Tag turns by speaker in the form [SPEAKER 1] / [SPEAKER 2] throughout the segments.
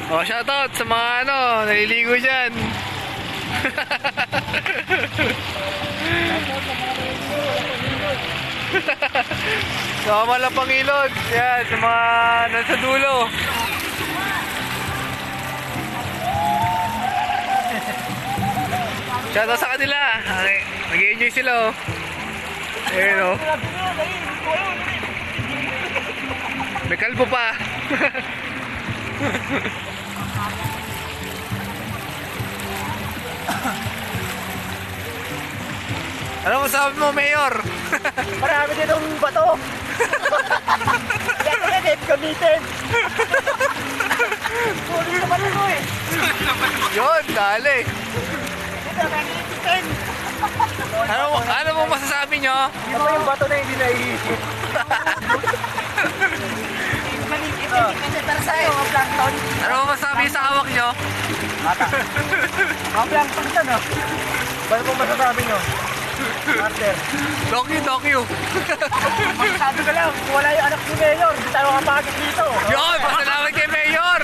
[SPEAKER 1] Oh, shoutout sa mga naliligo dyan. So, malapang ilog. Yan, sa mga nasa dulo. Shoutout sa kanila. Okay, nag-enjoy sila oh. Ayun oh. May kalbo pa. Ano masabi mo, Mayor?
[SPEAKER 2] Marami din ang bato. Kaya gamitin. Puli naman ito eh.
[SPEAKER 1] Yun, dali.
[SPEAKER 2] Ito, gamitin.
[SPEAKER 1] Ano mo masasabi nyo?
[SPEAKER 2] Di ba yung bato na hindi naiisip? Ito, hindi para sa'yo, mga plankton.
[SPEAKER 1] Ano mo masasabi sa hawak nyo?
[SPEAKER 2] Mata. Mga plankton ito, no? Ba't mo masasabi nyo? Master.
[SPEAKER 1] Dokyu.
[SPEAKER 2] Masasabi ko lang, kung wala yung anak ni Mayor, hindi tayo kapagod dito.
[SPEAKER 1] Yun, pasalamat kay Mayor.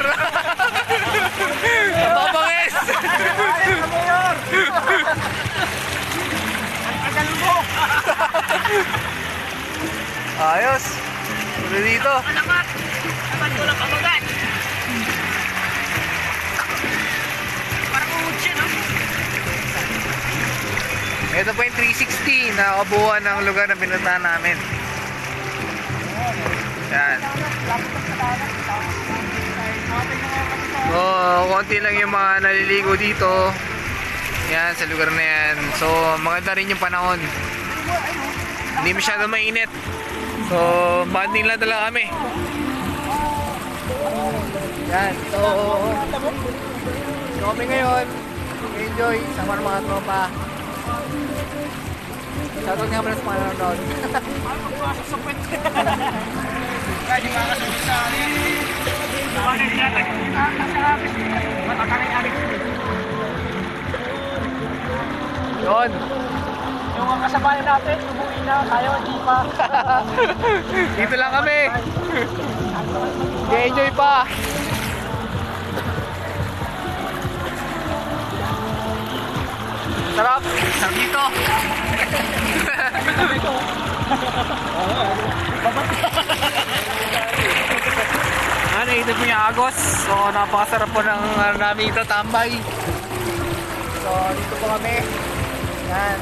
[SPEAKER 1] Mababangis.
[SPEAKER 2] Ay, ka Mayor! Ang tagal mo!
[SPEAKER 1] Ayos. Tuloy dito.
[SPEAKER 2] Alamat! Alamat ko lang kabagat! Parang uudsi, no?
[SPEAKER 1] Ito po yung 360 na kabuuan ng lugar na pinuntahan namin. Yan. So, konti lang yung mga naliligo dito. Yan, sa lugar na yan. So, maganda rin yung panahon. Hindi masyado mainit. So, banding lang talaga kami. Yan, so kami ngayon enjoy sama ng mga tropa. Shoutout nga pala sa mga nanonood.
[SPEAKER 2] Kaya mga kasabit sa akin. Bakit niya? Matakanay Alex.
[SPEAKER 1] Yun.
[SPEAKER 2] Yung mga kasabayan natin, umuwi na, tayo hindi pa.
[SPEAKER 1] Dito lang kami. Enjoy pa. Sarap. Sarap dito. Ito po yung Agos. So, napakasarap po ng namin ito tambay. So, dito po kami. Yan.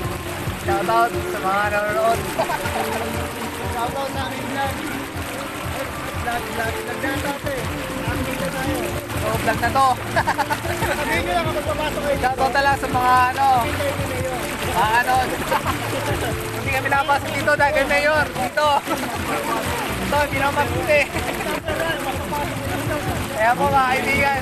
[SPEAKER 1] Shoutout sa mga nanonood.
[SPEAKER 2] Shoutout sa aking vlog. Nag-shoutout eh. Nakikita tayo.
[SPEAKER 1] So, vlog na to.
[SPEAKER 2] Sabihin nyo lang kapag papasok kayo.
[SPEAKER 1] Shoutout na lang sa mga hindi kami nakapasok dito dahil kay Mayor. Dito. Ito, hindi naman mabuti. Kaya po mga kaibigan.